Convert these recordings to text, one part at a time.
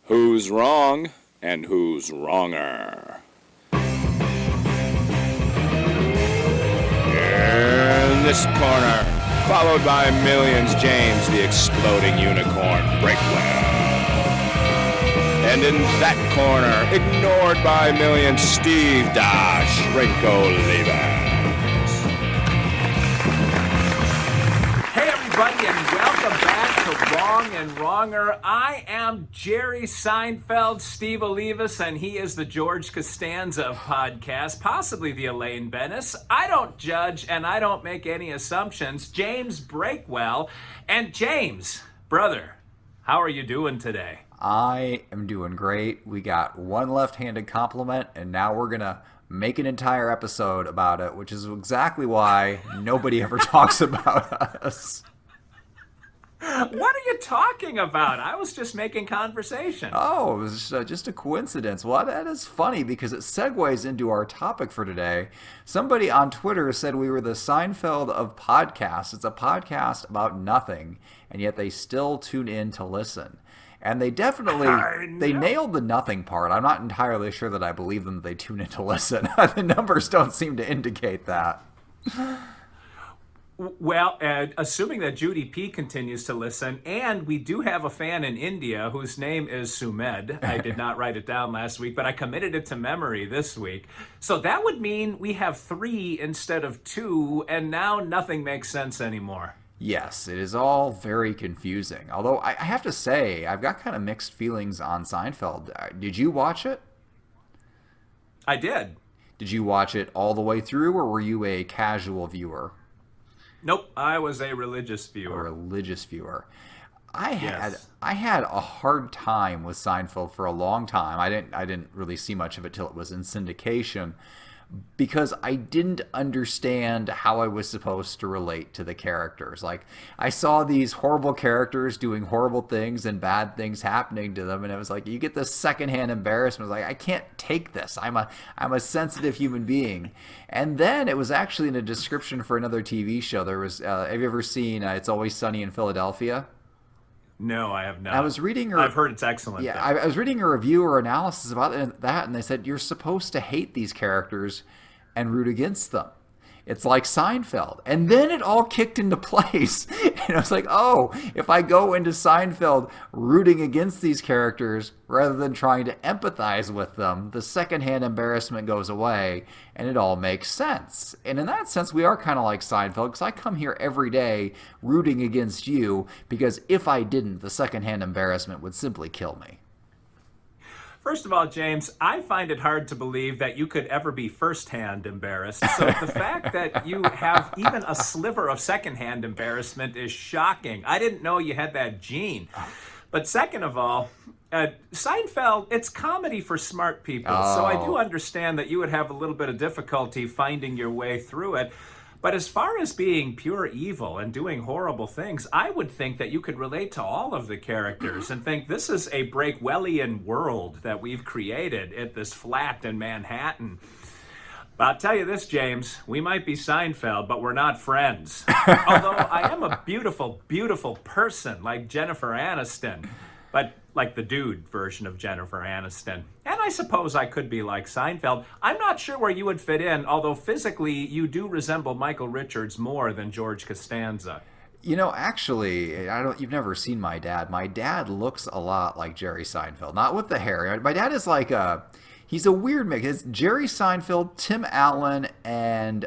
Who's wrong and who's wronger? In this corner, followed by millions, James the Exploding Unicorn Breakwell. And in that corner, ignored by millions, Steve Dash Rinko Levens. Hey everybody, and welcome back to Wrong and Wronger. I am Jerry Seinfeld, Steve Olivas, and he is the George Costanza of podcasts, possibly the Elaine Bennis. I don't judge and I don't make any assumptions. James Breakwell. And James, brother, how are you doing today? I am doing great. We got one left-handed compliment, and now we're going to make an entire episode about it, which is exactly why nobody ever talks about us. What are you talking about? I was just making conversation. Oh, it was just a coincidence. Well, that is funny because it segues into our topic for today. Somebody on Twitter said we were the Seinfeld of podcasts. It's a podcast about nothing, and yet they still tune in to listen. And they definitely, they nailed the nothing part. I'm not entirely sure that I believe them that they tune in to listen. The numbers don't seem to indicate that. Well, assuming that Judy P continues to listen, and we do have a fan in India whose name is Sumed. I did not write it down last week, but I committed it to memory this week. So that would mean we have 3 instead of 2, and now nothing makes sense anymore. Yes, it is all very confusing. Although I have to say, I've got kind of mixed feelings on Seinfeld. Did you watch it? I did. Did you watch it all the way through, or were you a casual viewer? Nope, I was a religious viewer. A religious viewer. I had a hard time with Seinfeld for a long time. I didn't really see much of it till it was in syndication, because I didn't understand how I was supposed to relate to the characters. Like, I saw these horrible characters doing horrible things and bad things happening to them, and it was like, you get this secondhand embarrassment. Like, I can't take this. I'm a sensitive human being. And then it was actually in a description for another TV show. There was, have you ever seen It's Always Sunny in Philadelphia? No, I have not. I've heard it's excellent. Yeah, I was reading a review or analysis about that, and they said you're supposed to hate these characters and root against them. It's like Seinfeld. And then it all kicked into place. And I was like, oh, if I go into Seinfeld rooting against these characters rather than trying to empathize with them, the secondhand embarrassment goes away and it all makes sense. And in that sense, we are kind of like Seinfeld, because I come here every day rooting against you, because if I didn't, the secondhand embarrassment would simply kill me. First of all, James, I find it hard to believe that you could ever be first-hand embarrassed. So the fact that you have even a sliver of second-hand embarrassment is shocking. I didn't know you had that gene. But second of all, Seinfeld, it's comedy for smart people. So I do understand that you would have a little bit of difficulty finding your way through it. But as far as being pure evil and doing horrible things, I would think that you could relate to all of the characters and think this is a Breakwellian world that we've created at this flat in Manhattan. But I'll tell you this, James, we might be Seinfeld, but we're not friends. Although I am a beautiful, beautiful person like Jennifer Aniston, but like the dude version of Jennifer Aniston. And I suppose I could be like Seinfeld. I'm not sure where you would fit in, although physically you do resemble Michael Richards more than George Costanza. You know, actually, you've never seen my dad. My dad looks a lot like Jerry Seinfeld, not with the hair. My dad is like he's a weird mix. It's Jerry Seinfeld, Tim Allen, and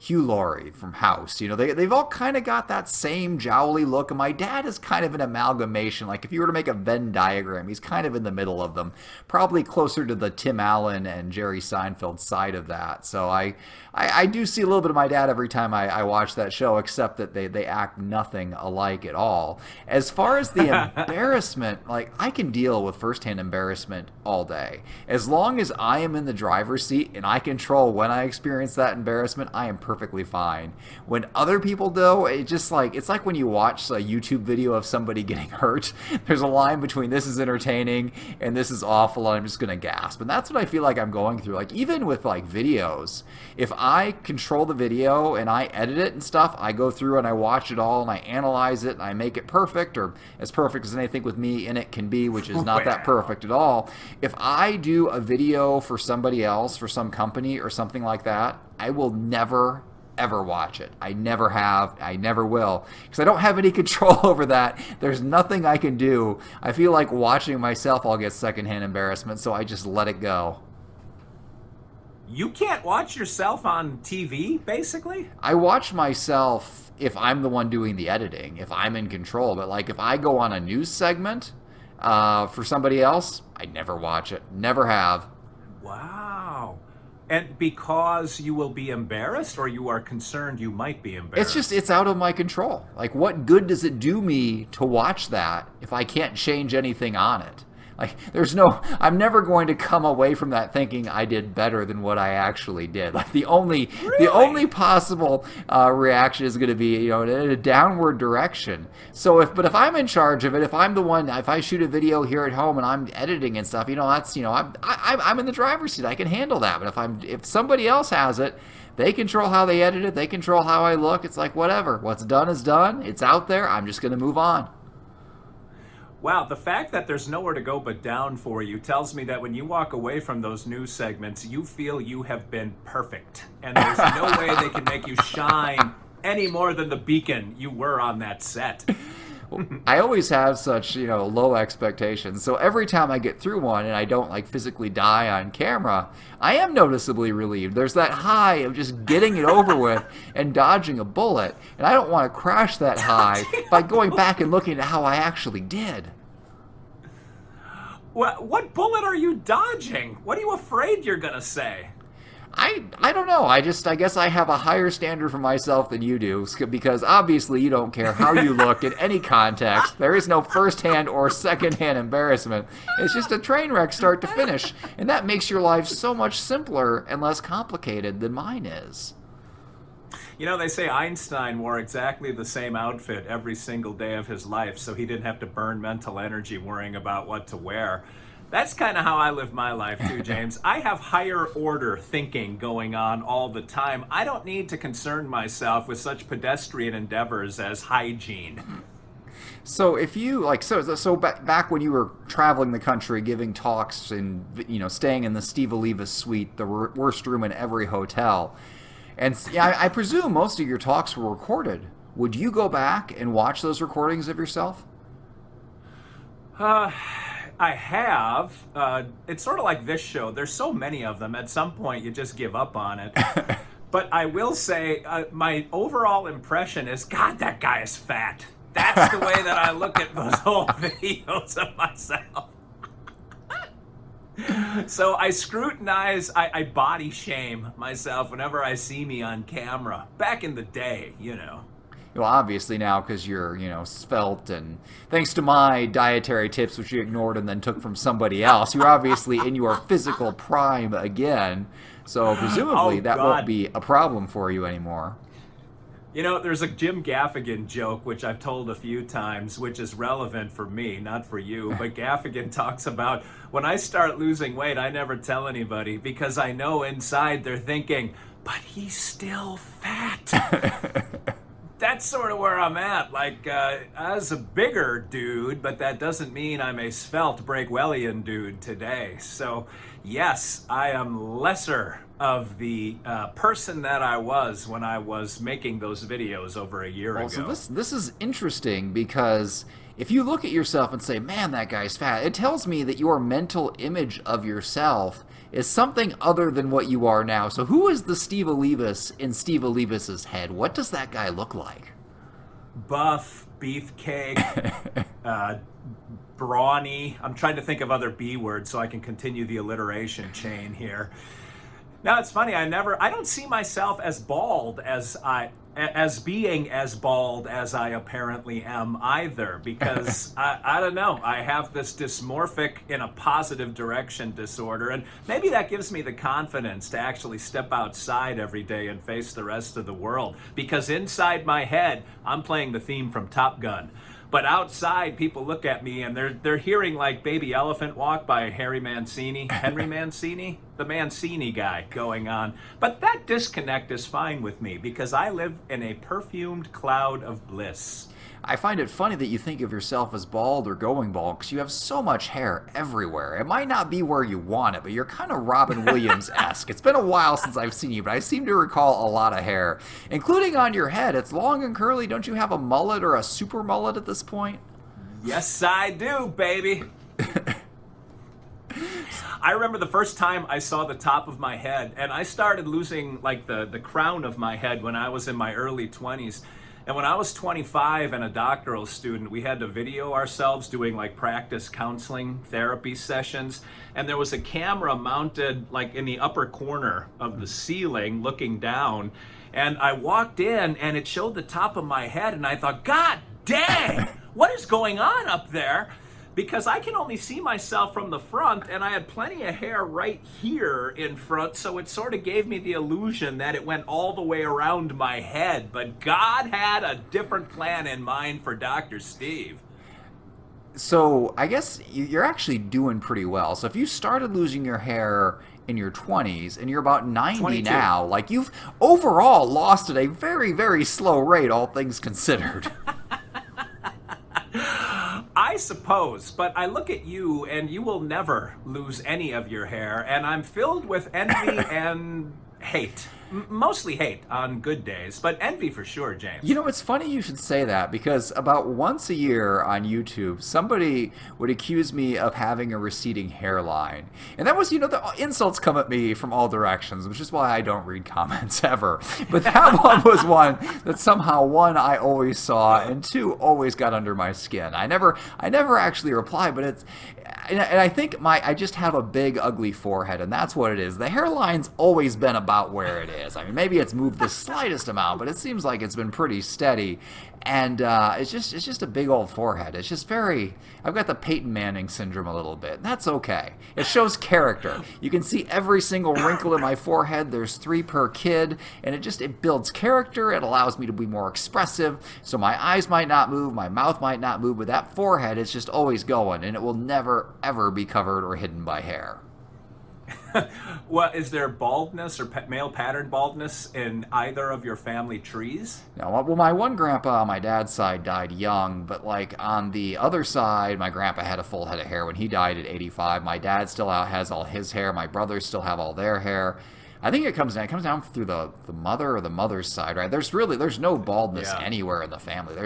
Hugh Laurie from House. You know, they've all kind of got that same jowly look, and my dad is kind of an amalgamation. Like, if you were to make a Venn diagram, he's kind of in the middle of them, probably closer to the Tim Allen and Jerry Seinfeld side of that. So I do see a little bit of my dad every time I watch that show, except that they act nothing alike at all. As far as the embarrassment, like, I can deal with firsthand embarrassment all day. As long as I am in the driver's seat and I control when I experience that embarrassment, I am perfectly fine. When other people do, it's like when you watch a YouTube video of somebody getting hurt. There's a line between this is entertaining and this is awful, and I'm just gonna gasp. And that's what I feel like I'm going through. Like even with like videos, if I control the video and I edit it and stuff, I go through and I watch it all and I analyze it and I make it perfect, or as perfect as anything with me in it can be, which is not that perfect at all. If I do a video for somebody else, for some company or something like that, I will never ever watch it. I never have. I never will. Because I don't have any control over that. There's nothing I can do. I feel like watching myself, I'll get secondhand embarrassment, so I just let it go. You can't watch yourself on TV, basically? I watch myself if I'm the one doing the editing, if I'm in control. But like if I go on a news segment for somebody else, I never watch it. Never have. Wow. And because you will be embarrassed, or you are concerned you might be embarrassed? It's out of my control. Like, what good does it do me to watch that if I can't change anything on it? Like, I'm never going to come away from that thinking I did better than what I actually did. Like, the only possible reaction is going to be, in a downward direction. So if I'm in charge of it, if I'm the one, if I shoot a video here at home and I'm editing and stuff, I'm in the driver's seat. I can handle that. But if somebody else has it, they control how they edit it. They control how I look. It's like, whatever. What's done is done. It's out there. I'm just going to move on. Wow, the fact that there's nowhere to go but down for you tells me that when you walk away from those news segments, you feel you have been perfect. And there's no way they can make you shine any more than the beacon you were on that set. I always have such, low expectations. So every time I get through one and I don't like physically die on camera, I am noticeably relieved. There's that high of just getting it over with and dodging a bullet. And I don't want to crash that high by going back and looking at how I actually did. What bullet are you dodging? What are you afraid you're going to say? I don't know. I guess I have a higher standard for myself than you do, because obviously you don't care how you look in any context. There is no first-hand or second-hand embarrassment. It's just a train wreck start to finish, and that makes your life so much simpler and less complicated than mine is. They say Einstein wore exactly the same outfit every single day of his life, so he didn't have to burn mental energy worrying about what to wear. That's kind of how I live my life too, James. I have higher order thinking going on all the time. I don't need to concern myself with such pedestrian endeavors as hygiene. So if you back when you were traveling the country, giving talks and staying in the Steve Oliva suite, the worst room in every hotel, and I presume most of your talks were recorded. Would you go back and watch those recordings of yourself? I have. It's sort of like this show. There's so many of them. At some point, you just give up on it. But I will say, my overall impression is, God, that guy is fat. That's the way that I look at those old videos of myself. So I scrutinize, I body shame myself whenever I see me on camera. Back in the day, Well, obviously now, because you're, svelte, and thanks to my dietary tips, which you ignored and then took from somebody else, you're obviously in your physical prime again. So presumably that won't be a problem for you anymore. There's a Jim Gaffigan joke, which I've told a few times, which is relevant for me, not for you. But Gaffigan talks about, when I start losing weight, I never tell anybody, because I know inside they're thinking, but he's still fat. That's sort of where I'm at. Like, I was a bigger dude, but that doesn't mean I'm a svelte Breakwellian dude today. So, yes, I am lesser of the person that I was when I was making those videos over a year ago. So this is interesting, because if you look at yourself and say, man, that guy's fat, it tells me that your mental image of yourself is something other than what you are now. So who is the Steve Olivas in Steve Olivas's head? What does that guy look like? Buff, beefcake, brawny. I'm trying to think of other B words so I can continue the alliteration chain here. Now it's funny. I don't see myself as bald as being as bald as I apparently am either, because I don't know. I have this dysmorphic in a positive direction disorder, and maybe that gives me the confidence to actually step outside every day and face the rest of the world. Because inside my head, I'm playing the theme from Top Gun. But outside, people look at me and they're hearing like Baby Elephant Walk by Henry Mancini, the Mancini guy going on. But that disconnect is fine with me because I live in a perfumed cloud of bliss. I find it funny that you think of yourself as bald or going bald because you have so much hair everywhere. It might not be where you want it, but you're kind of Robin Williams-esque. It's been a while since I've seen you, but I seem to recall a lot of hair, including on your head. It's long and curly. Don't you have a mullet or a super mullet at this point? Yes, I do, baby. I remember the first time I saw the top of my head, and I started losing like the crown of my head when I was in my early 20s. And when I was 25 and a doctoral student, we had to video ourselves doing like practice counseling therapy sessions. And there was a camera mounted like in the upper corner of the ceiling looking down. And I walked in and it showed the top of my head. And I thought, God dang, what is going on up there? Because I can only see myself from the front, and I had plenty of hair right here in front, so it sort of gave me the illusion that it went all the way around my head. But God had a different plan in mind for Dr. Steve. So I guess you're actually doing pretty well. So if you started losing your hair in your 20s and you're about 90 22. now, like you've overall lost at a very, very slow rate, all things considered. I suppose, but I look at you and you will never lose any of your hair, and I'm filled with envy and hate. Mostly hate on good days, but envy for sure, James. You know, it's funny you should say that because about once a year on YouTube, somebody would accuse me of having a receding hairline. And that was, the insults come at me from all directions, which is why I don't read comments ever. But that one was one that somehow, one, I always saw, and two, always got under my skin. I never actually replied, but it's, and I think I just have a big, ugly forehead, and that's what it is. The hairline's always been about where it is. I mean, maybe it's moved the slightest amount, but it seems like it's been pretty steady. And it's just a big old forehead. It's just I've got the Peyton Manning syndrome a little bit. That's okay. It shows character. You can see every single wrinkle in my forehead. There's 3 per kid, and it builds character. It allows me to be more expressive. So my eyes might not move, my mouth might not move, but that forehead is just always going, and it will never, ever be covered or hidden by hair. Well, is there baldness or male pattern baldness in either of your family trees? No, well, my one grandpa on my dad's side died young, but like on the other side, my grandpa had a full head of hair when he died at 85. My dad still has all his hair. My brothers still have all their hair. I think it comes down through the mother or the mother's side, right? There's no baldness anywhere in the family.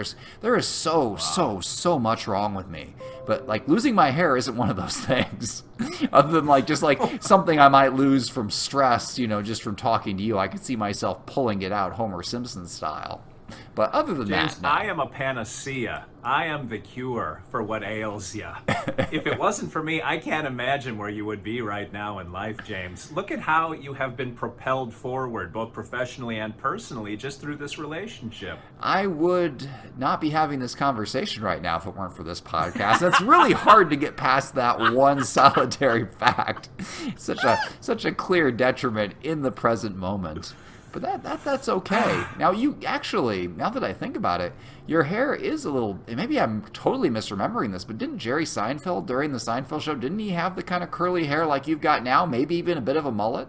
There is so much wrong with me. But like losing my hair isn't one of those things. Other than like just like something I might lose from stress, just from talking to you. I could see myself pulling it out Homer Simpson style. But other than James, that, no. I am a panacea. I am the cure for what ails ya. If it wasn't for me, I can't imagine where you would be right now in life, James. Look at how you have been propelled forward, both professionally and personally, just through this relationship. I would not be having this conversation right now if it weren't for this podcast. It's really hard to get past that one solitary fact. Such a clear detriment in the present moment. But that's okay. Now now that I think about it, your hair is a little, maybe I'm totally misremembering this, but didn't Jerry Seinfeld, during the Seinfeld show, didn't he have the kind of curly hair like you've got now? Maybe even a bit of a mullet?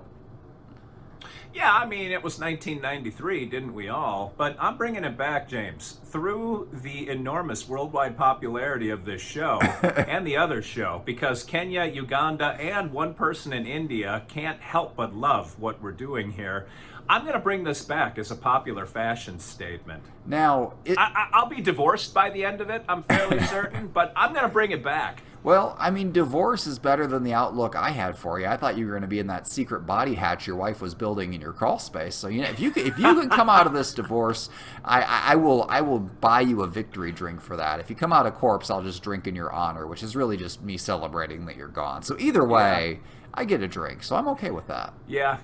Yeah, I mean, it was 1993, didn't we all? But I'm bringing it back, James. Through the enormous worldwide popularity of this show and the other show, because Kenya, Uganda, and one person in India can't help but love what we're doing here, I'm going to bring this back as a popular fashion statement. Now, I'll be divorced by the end of it, I'm fairly certain, but I'm going to bring it back. Well, I mean, divorce is better than the outlook I had for you. I thought you were going to be in that secret body hatch your wife was building in your crawl space. So, if you can come out of this divorce, I will buy you a victory drink for that. If you come out a corpse, I'll just drink in your honor, which is really just me celebrating that you're gone. So either way, I get a drink. So I'm okay with that. Yeah.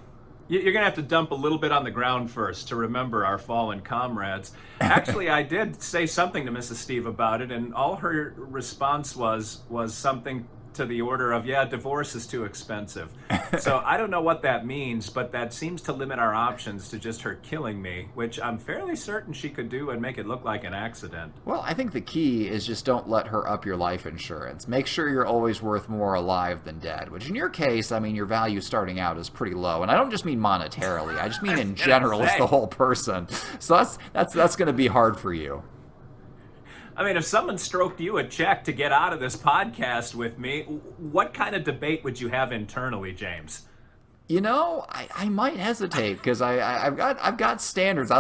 You're going to have to dump a little bit on the ground first to remember our fallen comrades. Actually, I did say something to Mrs. Steve about it, and all her response was something to the order of, yeah, divorce is too expensive. So I don't know what that means, but that seems to limit our options to just her killing me, which I'm fairly certain she could do and make it look like an accident. Well, I think the key is just don't let her up your life insurance. Make sure you're always worth more alive than dead, which in your case, I mean, your value starting out is pretty low. And I don't just mean monetarily. I just mean in general as the whole person. So that's going to be hard for you. I mean, if someone stroked you a check to get out of this podcast with me, what kind of debate would you have internally, James? You know, I might hesitate because I've got standards. I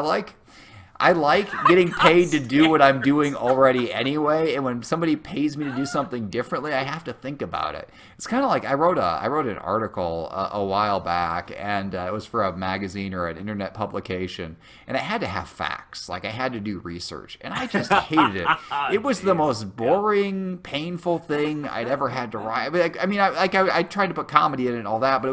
like getting paid to do what I'm doing already anyway, and when somebody pays me to do something differently, I have to think about it. It's kind of like I wrote an article a while back, and it was for a magazine or an internet publication, and it had to have facts. Like, I had to do research, and I just hated it. It was the most boring, painful thing I'd ever had to write. I tried to put comedy in it and all that, but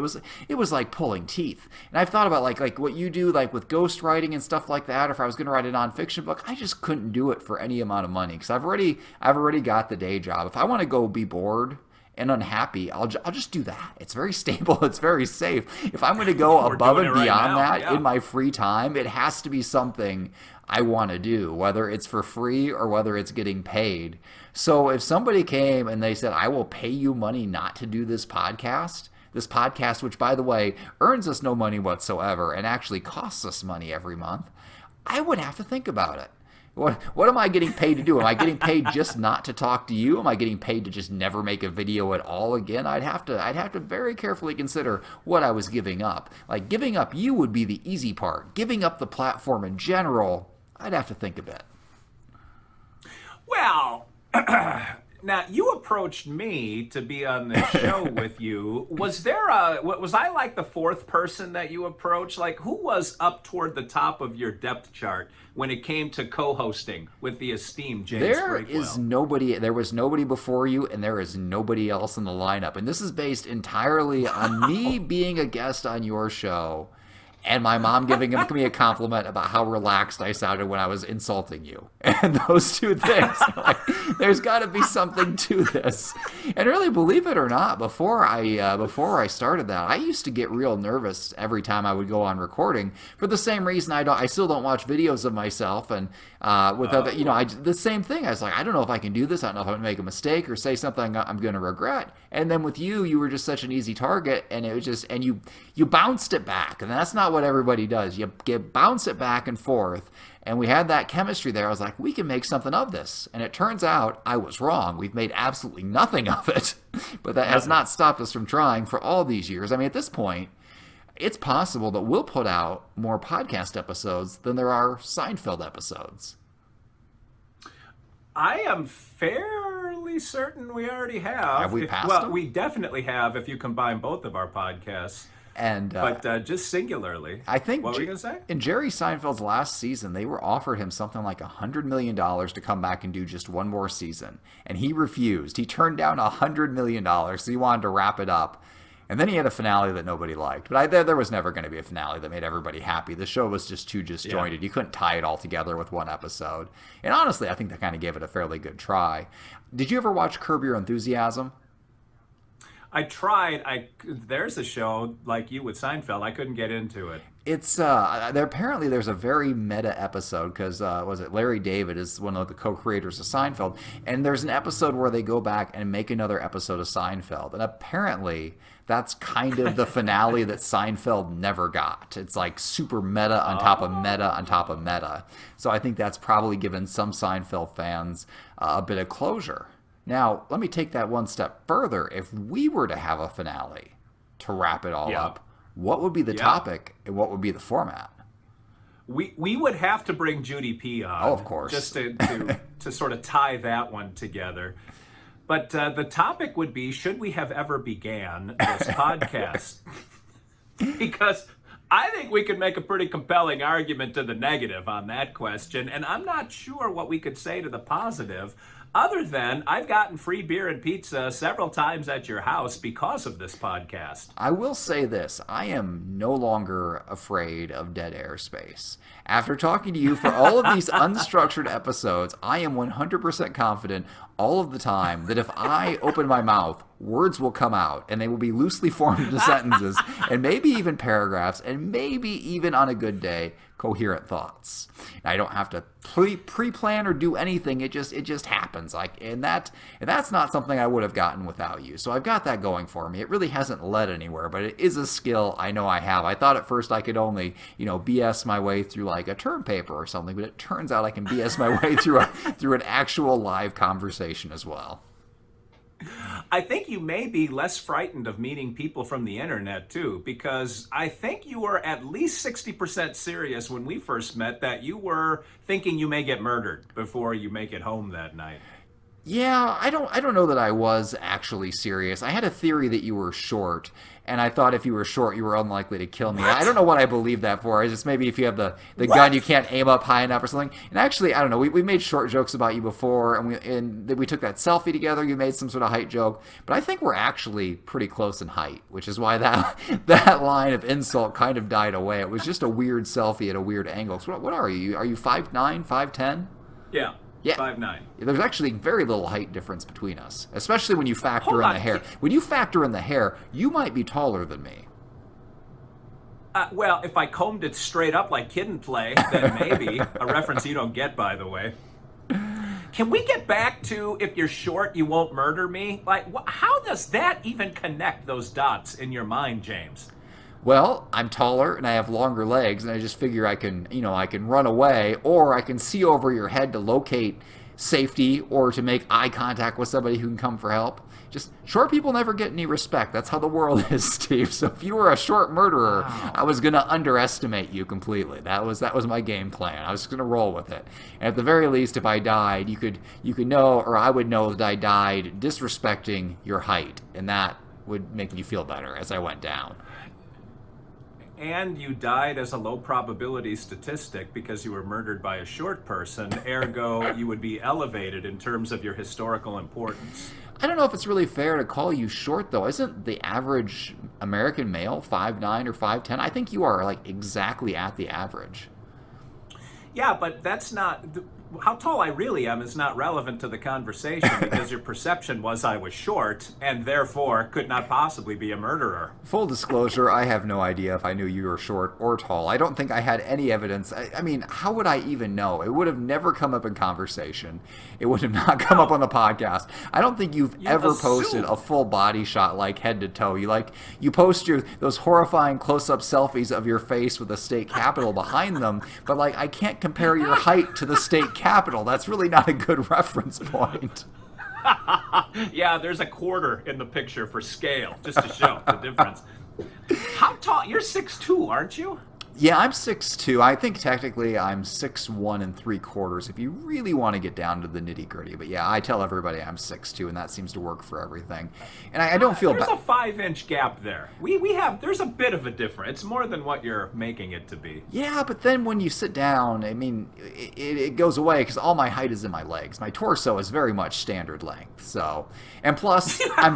it was like pulling teeth. And I've thought about like what you do, like with ghostwriting and stuff like that, or if I was going to write a nonfiction book, I just couldn't do it for any amount of money because I've already got the day job. If I want to go be bored and unhappy, I'll just do that. It's very stable. It's very safe. If I'm going to go above and beyond that in my free time, it has to be something I want to do, whether it's for free or whether it's getting paid. So if somebody came and they said, I will pay you money not to do this podcast, which, by the way, earns us no money whatsoever and actually costs us money every month, I would have to think about it. What am I getting paid to do? Am I getting paid just not to talk to you? Am I getting paid to just never make a video at all again? I'd have to very carefully consider what I was giving up. Like, giving up you would be the easy part. Giving up the platform in general, I'd have to think a bit. Well, now, you approached me to be on the show with you. Was I like the fourth person that you approached? Like, who was up toward the top of your depth chart when it came to co-hosting with the esteemed James Breakwell? There was nobody before you, and there is nobody else in the lineup. And this is based entirely on me being a guest on your show and my mom giving me a compliment about how relaxed I sounded when I was insulting you. And those two things, like, there's got to be something to this. And really, believe it or not, before I started that, I used to get real nervous every time I would go on recording for the same reason I still don't watch videos of myself. And the same thing. I was like, I don't know if I can do this. I don't know if I'm going to make a mistake or say something I'm going to regret. And then with you were just such an easy target, and it was just, and you bounced it back. And that's not what everybody does. You bounce it back and forth. And we had that chemistry there. I was like, we can make something of this. And it turns out I was wrong. We've made absolutely nothing of it. But that has not stopped us from trying for all these years. I mean, at this point, it's possible that we'll put out more podcast episodes than there are Seinfeld episodes. I am fairly certain we already have. Have we passed them? We definitely have if you combine both of our podcasts. But just singularly. I think, what were you going to say? In Jerry Seinfeld's last season, they were offered him something like $100 million to come back and do just one more season. And he refused. He turned down $100 million, so he wanted to wrap it up. And then he had a finale that nobody liked. But there was never going to be a finale that made everybody happy. The show was just too disjointed. Yeah. You couldn't tie it all together with one episode. And honestly, I think that kind of gave it a fairly good try. Did you ever watch Curb Your Enthusiasm? I tried. There's a show like you with Seinfeld. I couldn't get into it. It's apparently there's a very meta episode because Larry David is one of the co-creators of Seinfeld, and there's an episode where they go back and make another episode of Seinfeld, and apparently that's kind of the finale that Seinfeld never got. It's like super meta on top of meta on top of meta. So I think that's probably given some Seinfeld fans a bit of closure. Now, let me take that one step further. If we were to have a finale to wrap it all up, what would be the topic and what would be the format? We would have to bring Judy P on. Oh, of course. Just to sort of tie that one together. But the topic would be, should we have ever began this podcast? Because I think we could make a pretty compelling argument to the negative on that question, and I'm not sure what we could say to the positive. Other than I've gotten free beer and pizza several times at your house because of this podcast. I will say this, I am no longer afraid of dead air space. After talking to you for all of these unstructured episodes, I am 100% confident all of the time that if I open my mouth, words will come out and they will be loosely formed into sentences and maybe even paragraphs and maybe even on a good day, coherent thoughts. I don't have to pre-plan or do anything. It just happens. And that's not something I would have gotten without you. So I've got that going for me. It really hasn't led anywhere, but it is a skill I know I have. I thought at first I could only, BS my way through like a term paper or something, but it turns out I can BS my way through an actual live conversation as well. I think you may be less frightened of meeting people from the internet, too, because I think you were at least 60% serious when we first met that you were thinking you may get murdered before you make it home that night. Yeah, I don't know that I was actually serious. I had a theory that you were short, and I thought if you were short, you were unlikely to kill me. What? I don't know what I believe that for. I just maybe if you have the gun, you can't aim up high enough or something. And actually, I don't know. We made short jokes about you before, and we took that selfie together. You made some sort of height joke, but I think we're actually pretty close in height, which is why that line of insult kind of died away. It was just a weird selfie at a weird angle. So what are you? Are you 5'9", 5'10"? Yeah. Yeah. 5'9". There's actually very little height difference between us, especially when you factor Hold in on. the hair. When you factor in the hair, you might be taller than me. Well, if I combed it straight up like Kid and Play, then maybe. A reference you don't get, by the way. Can we get back to if you're short, you won't murder me? Like, how does that even connect those dots in your mind, James? Well, I'm taller and I have longer legs, and I just figure I can run away, or I can see over your head to locate safety or to make eye contact with somebody who can come for help. Just short people never get any respect. That's how the world is, Steve. So if you were a short murderer, wow, I was gonna underestimate you completely. That was my game plan. I was just gonna roll with it. And at the very least, if I died, you could know, or I would know that I died disrespecting your height, and that would make me feel better as I went down. And you died as a low probability statistic because you were murdered by a short person, ergo you would be elevated in terms of your historical importance. I don't know if it's really fair to call you short, though. Isn't the average American male 5'9" or 5'10"? I think you are like exactly at the average. Yeah, but that's not... How tall I really am is not relevant to the conversation because your perception was I was short and therefore could not possibly be a murderer. Full disclosure, I have no idea if I knew you were short or tall. I don't think I had any evidence. I mean, how would I even know? It would have never come up in conversation. It would have not come up on the podcast. I don't think you've ever posted a full body shot like head to toe. You post those horrifying close-up selfies of your face with the state capitol behind them, but like I can't compare your height to the state capitol. That's really not a good reference point. Yeah, there's a quarter in the picture for scale, just to show the difference. How tall? You're 6'2", aren't you? Yeah, I'm 6'2". I think technically I'm 6'1 3/4 if you really want to get down to the nitty-gritty. But yeah, I tell everybody I'm 6'2", and that seems to work for everything. And I don't feel There's a 5-inch gap there. There's a bit of a difference. It's more than what you're making it to be. Yeah, but then when you sit down, I mean, it goes away because all my height is in my legs. My torso is very much standard length. So, and plus, I'm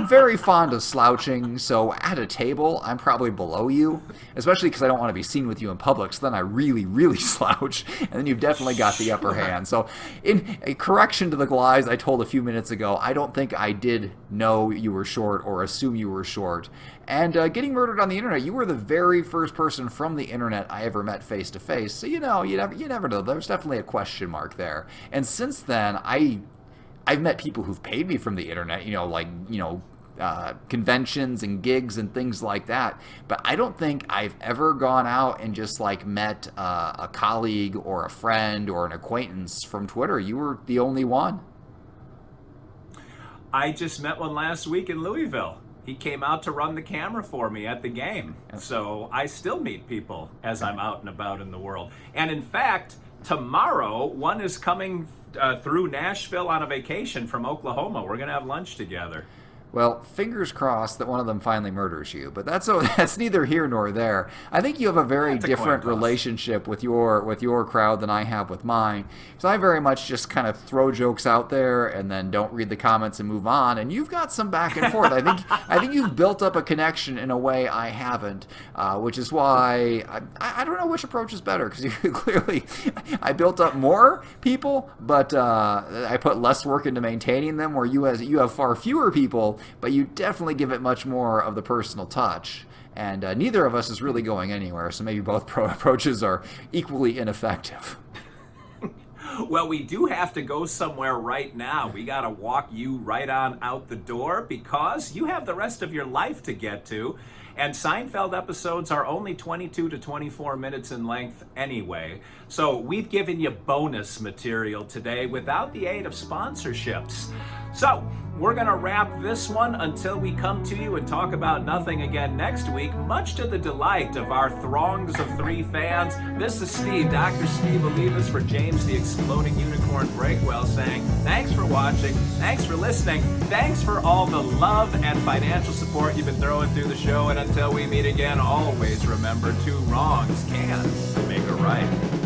very fond of slouching. So at a table, I'm probably below you, especially because I don't want to be seen with you in public. So then I really, really slouch, and then you've definitely got the upper hand. So, in a correction to the lies I told a few minutes ago, I don't think I did know you were short or assume you were short. And getting murdered on the internet, you were the very first person from the internet I ever met face to face. So you never know. There's definitely a question mark there. And since then, I've met people who've paid me from the internet. Conventions and gigs and things like that. But I don't think I've ever gone out and just like met a colleague or a friend or an acquaintance from Twitter. You were the only one. I just met one last week in Louisville. He came out to run the camera for me at the game. So I still meet people as I'm out and about in the world. And in fact, tomorrow, one is coming through Nashville on a vacation from Oklahoma. We're going to have lunch together. Well, fingers crossed that one of them finally murders you, but that's neither here nor there. I think you have a very That's a coin different toss. relationship with your crowd than I have with mine. So I very much just kind of throw jokes out there and then don't read the comments and move on. And you've got some back and forth. I think you've built up a connection in a way I haven't, which is why I don't know which approach is better, because you clearly I built up more people, but I put less work into maintaining them. Where you have far fewer people, but you definitely give it much more of the personal touch. And neither of us is really going anywhere, so maybe both approaches are equally ineffective. Well, we do have to go somewhere right now. We got to walk you right on out the door because you have the rest of your life to get to. And Seinfeld episodes are only 22 to 24 minutes in length anyway. So we've given you bonus material today without the aid of sponsorships. So we're going to wrap this one until we come to you and talk about nothing again next week, much to the delight of our throngs of 3 fans. This is Steve, Dr. Steve Olivas for James the Exploding Unicorn Breakwell, saying thanks for watching, thanks for listening, thanks for all the love and financial support you've been throwing through the show, and until we meet again, always remember 2 wrongs can make a right.